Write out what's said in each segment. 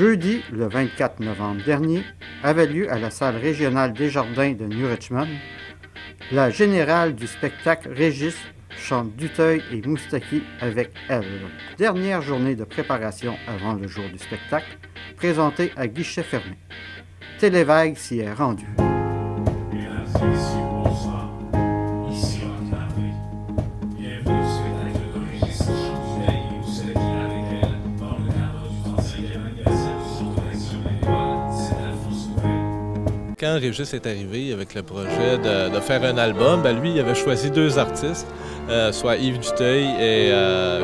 Jeudi, le 24 novembre dernier, avait lieu à la salle régionale Desjardins de New Richmond la générale du spectacle Régis chante Duteuil et Moustaki avec elle. Dernière journée de préparation avant le jour du spectacle, présentée à guichet fermé. Télévague s'y est rendu. Quand Régis est arrivé avec le projet de faire un album, lui, il avait choisi 2 artistes, soit Yves Duteuil et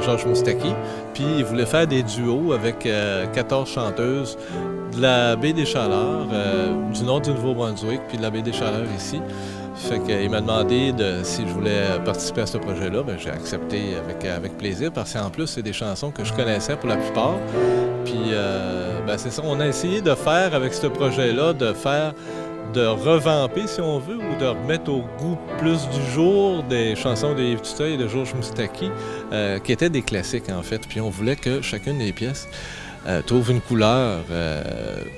Georges Moustaki. Puis il voulait faire des duos avec 14 chanteuses de la baie des Chaleurs, du nord du Nouveau-Brunswick, puis de la baie des Chaleurs ici. Fait qu'il m'a demandé si je voulais participer à ce projet-là. J'ai accepté avec plaisir parce qu'en plus, c'est des chansons que je connaissais pour la plupart. Puis c'est ça, on a essayé de faire avec ce projet-là, de revamper, si on veut, ou de remettre au goût plus du jour des chansons de Yves Duteuil et de Georges Moustaki, qui étaient des classiques, en fait. Puis on voulait que chacune des pièces trouve une couleur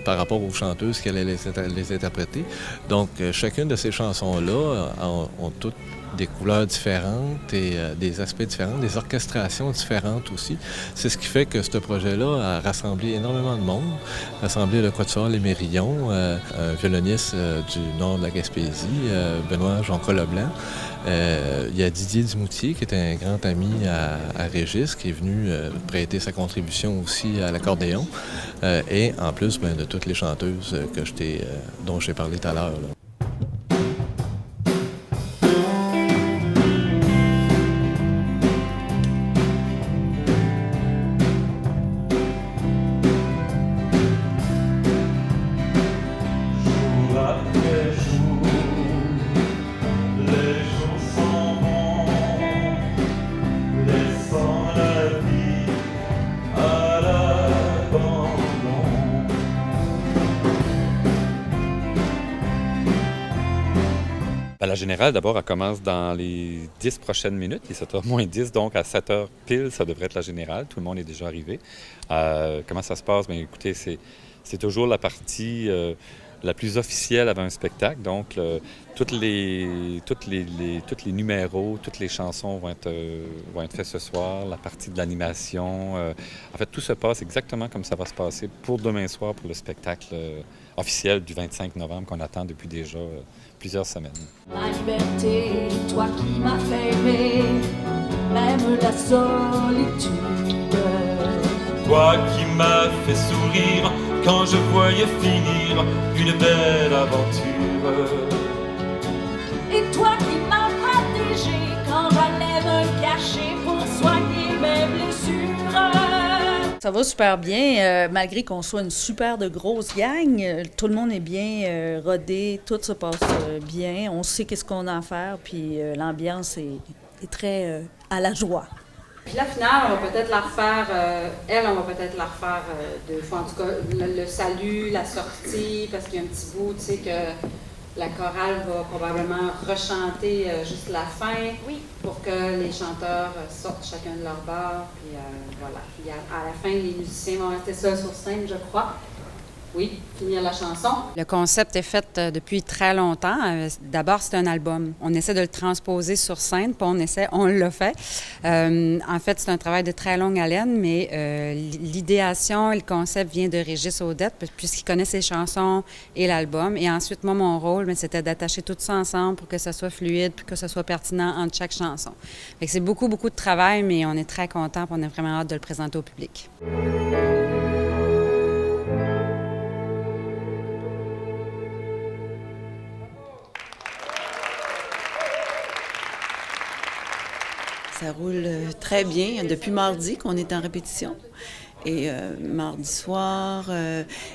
par rapport aux chanteuses qui allaient les interpréter. Donc, chacune de ces chansons-là ont toutes des couleurs différentes et des aspects différents, des orchestrations différentes aussi. C'est ce qui fait que ce projet-là a rassemblé énormément de monde, rassemblé le Quatuor Les Mérillons, un violoniste du nord de la Gaspésie, Benoît Jonca-Leblanc. Il y a Didier Dumoutier, qui est un grand ami à Régis, qui est venu prêter sa contribution aussi à l'accordéon, et en plus de toutes les chanteuses dont j'ai parlé tout à l'heure. La générale, d'abord, elle commence dans les 10 prochaines minutes. Il est 7h moins 10, donc à 7h pile, ça devrait être la générale. Tout le monde est déjà arrivé. Comment ça se passe? Bien, écoutez, c'est toujours la partie la plus officielle avant un spectacle. Donc, tous les numéros, toutes les chansons vont être faits ce soir. La partie de l'animation. En fait, tout se passe exactement comme ça va se passer pour demain soir, pour le spectacle officiel du 25 novembre qu'on attend depuis déjà plusieurs semaines. La liberté, toi qui m'as fait aimer, même la solitude. Toi qui m'as fait sourire quand je voyais finir une belle aventure. Et toi qui m'as protégé quand j'allais me cacher pour soigner mes blessures. Ça va super bien, malgré qu'on soit une super de grosse gang. Tout le monde est bien rodé, tout se passe bien. On sait qu'est-ce qu'on a à faire, puis l'ambiance est très à la joie. Puis la finale, on va peut-être la refaire, on va peut-être la refaire 2 fois. En tout cas, le salut, la sortie, parce qu'il y a un petit bout, tu sais, que la chorale va probablement rechanter juste la fin, oui, pour que les chanteurs sortent chacun de leur bar. Puis voilà. Puis à la fin, les musiciens vont rester seuls sur scène, je crois. Oui, finir la chanson. Le concept est fait depuis très longtemps. D'abord, c'est un album. On essaie de le transposer sur scène, puis on l'a fait. En fait, c'est un travail de très longue haleine, mais l'idéation et le concept vient de Régis Audette, puisqu'il connaît ses chansons et l'album. Et ensuite, moi, mon rôle, c'était d'attacher tout ça ensemble pour que ça soit fluide, puis que ça soit pertinent entre chaque chanson. Fait que c'est beaucoup, beaucoup de travail, mais on est très contents, puis on a vraiment hâte de le présenter au public. Ça roule très bien depuis mardi qu'on est en répétition. Et mardi soir,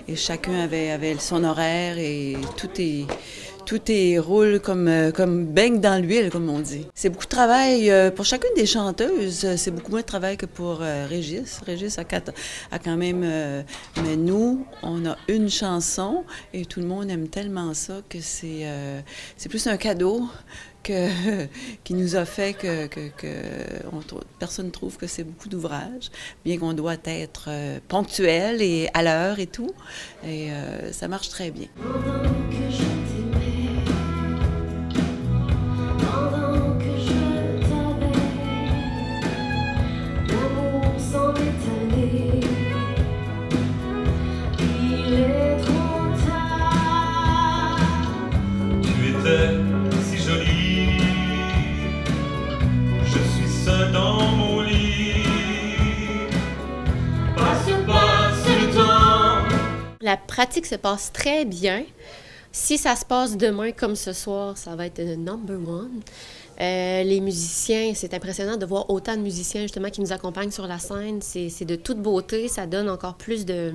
et chacun avait son horaire et tout tout roule comme baigne dans l'huile, comme on dit. C'est beaucoup de travail pour chacune des chanteuses. C'est beaucoup moins de travail que pour Régis. Régis a quand même... mais nous, on a une chanson et tout le monde aime tellement ça que c'est plus un cadeau qui nous a fait que personne ne trouve que c'est beaucoup d'ouvrages, bien qu'on doit être ponctuel et à l'heure et tout. Et ça marche très bien. La pratique se passe très bien. Si ça se passe demain comme ce soir, ça va être number one. Les musiciens, c'est impressionnant de voir autant de musiciens justement qui nous accompagnent sur la scène. C'est de toute beauté, ça donne encore plus de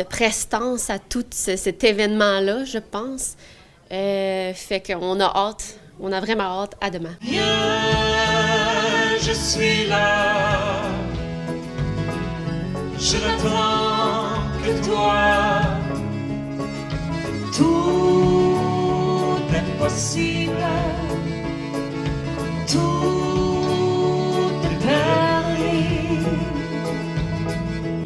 prestance à tout cet événement-là, je pense. Fait qu'on a hâte, on a vraiment hâte à demain. Viens, je suis là, je n'attends que toi. Tout est possible, tout est permis.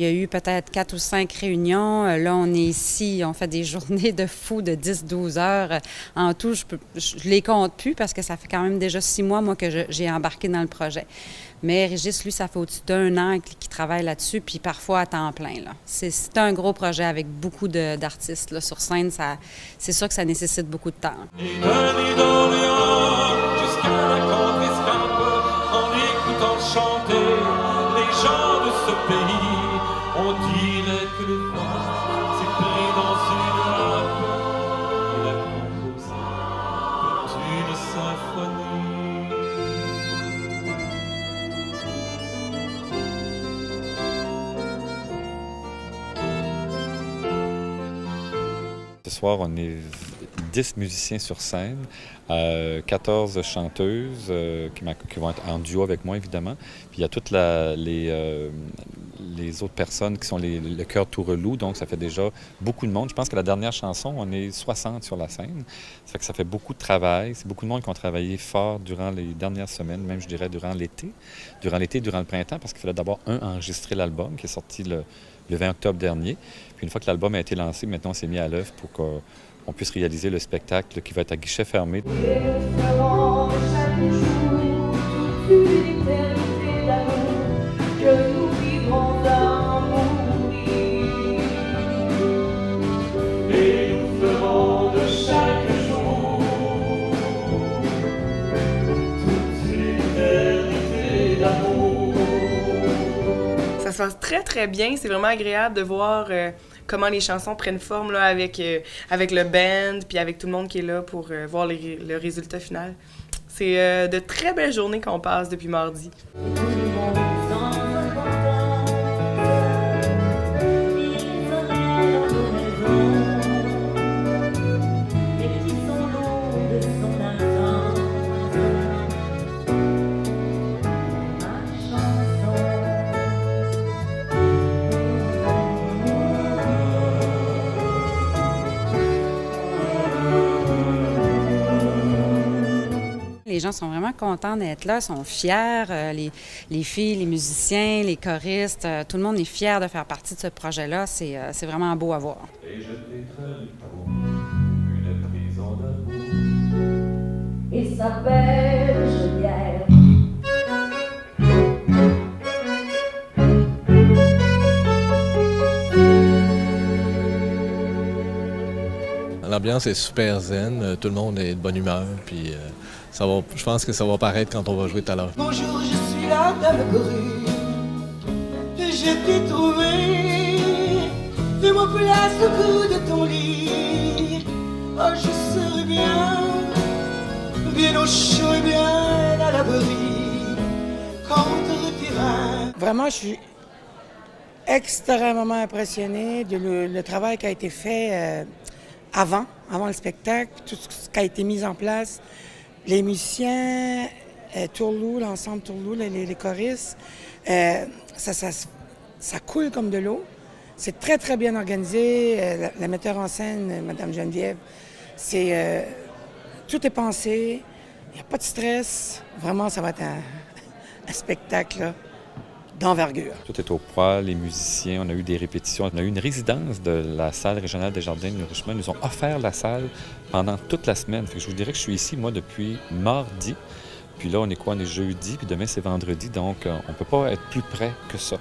Il y a eu peut-être 4 ou 5 réunions. Là, on est ici, on fait des journées de fou de 10-12 heures. En tout, je les compte plus parce que ça fait quand même déjà 6 mois, moi, que j'ai embarqué dans le projet. Mais Régis, lui, ça fait au-dessus d'1 an qu'il travaille là-dessus, puis parfois à temps plein. Là. C'est un gros projet avec beaucoup d'artistes là, sur scène. C'est sûr que ça nécessite beaucoup de temps. Et de d'Orient jusqu'à la Confescape, en écoutant chanter les gens de ce pays, on dirait que le vent s'est pris dans une nappe. Il a composé toute une symphonie. Ce soir, on est 10 musiciens sur scène, 14 chanteuses qui vont être en duo avec moi, évidemment. Puis il y a toutes les autres personnes qui sont le chœur Tourelou, donc ça fait déjà beaucoup de monde. Je pense que la dernière chanson, on est 60 sur la scène. Ça fait que ça fait beaucoup de travail. C'est beaucoup de monde qui ont travaillé fort durant les dernières semaines, même je dirais durant l'été, durant le printemps, parce qu'il fallait d'abord enregistrer l'album qui est sorti le 20 octobre dernier. Puis une fois que l'album a été lancé, maintenant on s'est mis à l'œuvre pour qu'on puisse réaliser le spectacle qui va être à guichet fermé. Ça se passe très, très bien. C'est vraiment agréable de voir comment les chansons prennent forme là, avec le band puis avec tout le monde qui est là pour voir le résultat final. C'est de très belles journées qu'on passe depuis mardi. Les gens sont vraiment contents d'être là, sont fiers. Les filles, les musiciens, les choristes, tout le monde est fier de faire partie de ce projet-là. C'est vraiment beau à voir. Et je t'ai trahi pour une prison d'amour. Il s'appelle Geneviève. L'ambiance est super zen, tout le monde est de bonne humeur, puis je pense que ça va paraître quand on va jouer tout à l'heure. Bonjour, je suis là dans la grue, et je t'ai trouvé. Fais-moi place au cou de ton lit. Oh, je serai bien au chaud et bien à l'abri quand on te retirera. Vraiment, je suis extrêmement impressionné de le travail qui a été fait avant le spectacle, tout ce qui a été mis en place. Les musiciens, Tourlou, l'ensemble Tourlou, les choristes, ça coule comme de l'eau. C'est très, très bien organisé. La metteur en scène, Mme Geneviève, tout est pensé. Il n'y a pas de stress. Vraiment, ça va être un spectacle là, d'envergure. Tout est au poids, les musiciens, on a eu des répétitions. On a eu une résidence de la salle régionale des Jardins de New-Richmond. Ils nous ont offert la salle pendant toute la semaine. Fait que je vous dirais que je suis ici, moi, depuis mardi. Puis là, on est quoi? On est jeudi, puis demain, c'est vendredi. Donc, on ne peut pas être plus près que ça.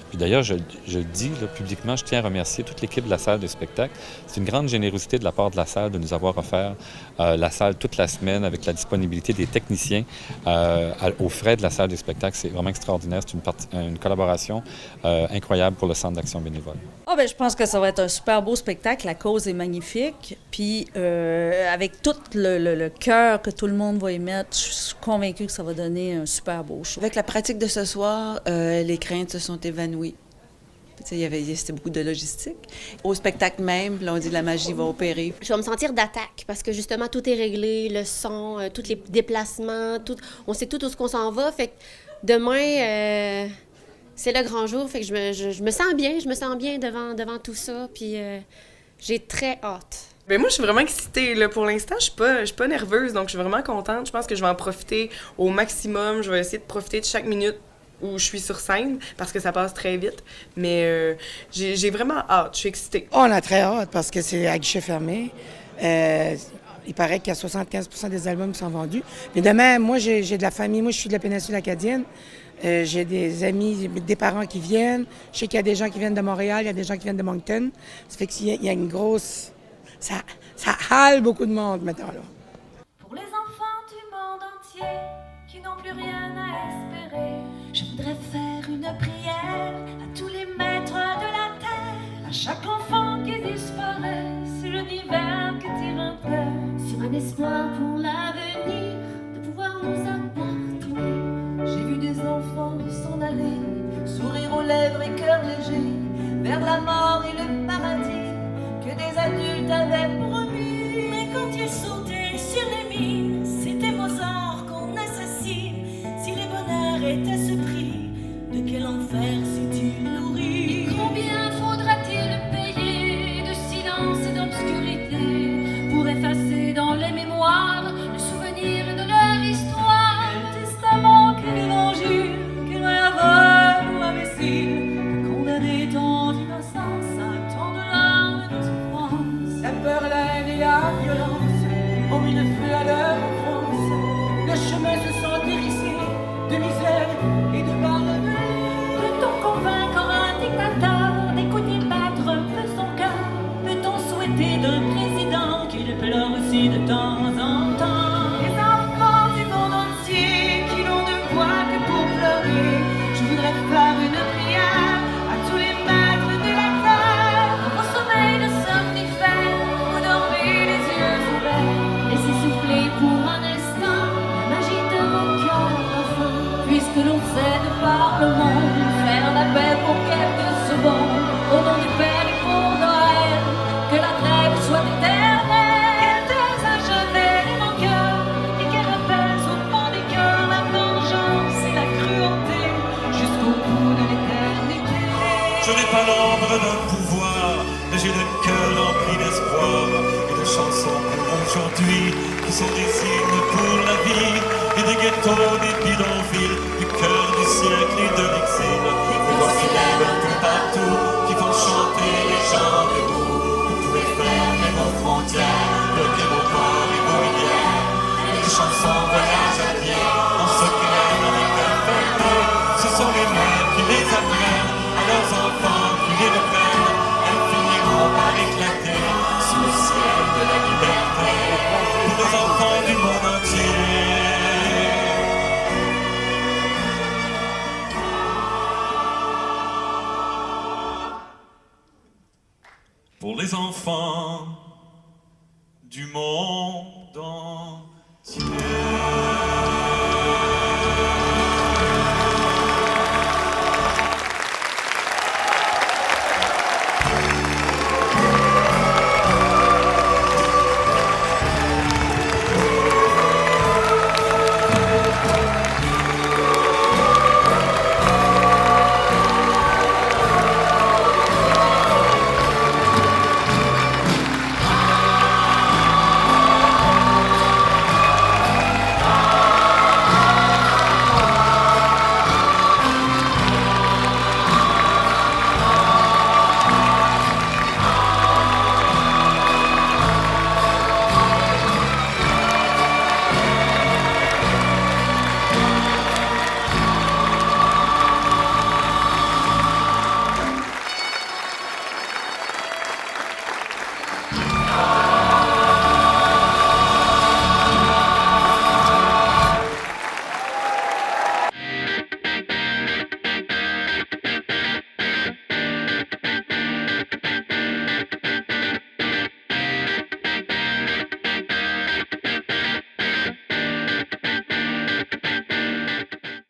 Puis d'ailleurs, je le dis là, publiquement, je tiens à remercier toute l'équipe de la salle de spectacle. C'est une grande générosité de la part de la salle de nous avoir offert la salle toute la semaine avec la disponibilité des techniciens aux frais de la salle de spectacle. C'est vraiment extraordinaire. C'est une collaboration incroyable pour le Centre d'action bénévole. Je pense que ça va être un super beau spectacle. La cause est magnifique. Puis avec tout le cœur que tout le monde va y mettre, je suis convaincue que ça va donner un super beau show. Avec la pratique de ce soir, les craintes se sont évanouies. C'était beaucoup de logistique. Au spectacle même, là, on dit que la magie va opérer. Je vais me sentir d'attaque parce que justement, tout est réglé, le son, tous les déplacements, on sait tout où on s'en va. Fait que demain, c'est le grand jour. Fait que je me sens bien devant tout ça. Puis j'ai très hâte. Bien, moi, je suis vraiment excitée. Là. Pour l'instant, je suis pas nerveuse, donc je suis vraiment contente. Je pense que je vais en profiter au maximum. Je vais essayer de profiter de chaque minute où je suis sur scène, parce que ça passe très vite. Mais j'ai vraiment hâte. Je suis excitée. On a très hâte, parce que c'est à guichet fermé. Il paraît qu'il y a 75% des albums qui sont vendus. Mais demain, moi, j'ai de la famille. Moi, je suis de la péninsule acadienne. J'ai des amis, des parents qui viennent. Je sais qu'il y a des gens qui viennent de Montréal, il y a des gens qui viennent de Moncton. Ça fait qu'il y a une grosse... Ça hale beaucoup de monde maintenant, là. Pour les enfants du monde entier qui n'ont plus rien à espérer, je voudrais faire une prière à tous les maîtres de la terre, à chaque enfant qui disparaît, sur l'univers que tire un peu, sur un espoir pour l'avenir, de pouvoir nous appartenir. J'ai vu des enfants s'en aller, sourire aux lèvres et cœur léger, vers la mort et le paradis que des adultes avaient promis. Mais quand ils sautaient sur les mines, c'était Mozart qu'on assassine. Si les bonheurs étaient ce prix, de quel enfer si tu nourris? Et combien faudra-t-il payer de silence et d'obscurité pour effacer dans les mémoires le souvenir de leur histoire? Le testament que l'évangile, que l'aveugle ou l'imbécile, condamné tant d'innocence à tant de larmes de souffrance. La peur, la haine et la violence ont mis le feu à leur enfance. Le chemin se sent hérissé de misère et de barbelés. Peut-on convaincre un dictateur d'écouter battre un peu son cœur? Peut-on souhaiter d'un président qu'il pleure aussi de temps en temps? Les enfants du monde entier qui n'ont de voix que pour pleurer, je voudrais faire une prière à tous les maîtres de la terre. Au sommeil de somnifères, vous dormez les yeux ouverts, laissez souffler pour un instant la magie de vos cœurs enfin. Puisque l'on sait de par le monde faire la paix pour quelques secondes, au nom du Père et pour Noël, que la trêve soit éternelle. Qu'elle à jamais les rancœurs et qu'elle apaise au fond des cœurs la vengeance et la cruauté jusqu'au bout de l'éternité. Je n'ai pas l'ombre d'un pouvoir, mais j'ai le cœur rempli d'espoir et de chansons pour aujourd'hui qui sont des hymnes pour la vie et des ghettos, des bidonvilles, du cœur du siècle et de l'exil. Des voix qui lèvent un peu partout, qui font chanter les gens debout. Vous pouvez fermer vos frontières, bloquer vos ports et vos rivières. Et les chansons voyagent à pied, en secret dans les cœurs fermés. Ce sont les mères qui les apprennent à leurs enfants qui les reprennent. Elles finiront par éclater sous le ciel de la liberté pour les enfants du monde entier. Pour les enfants du monde entier.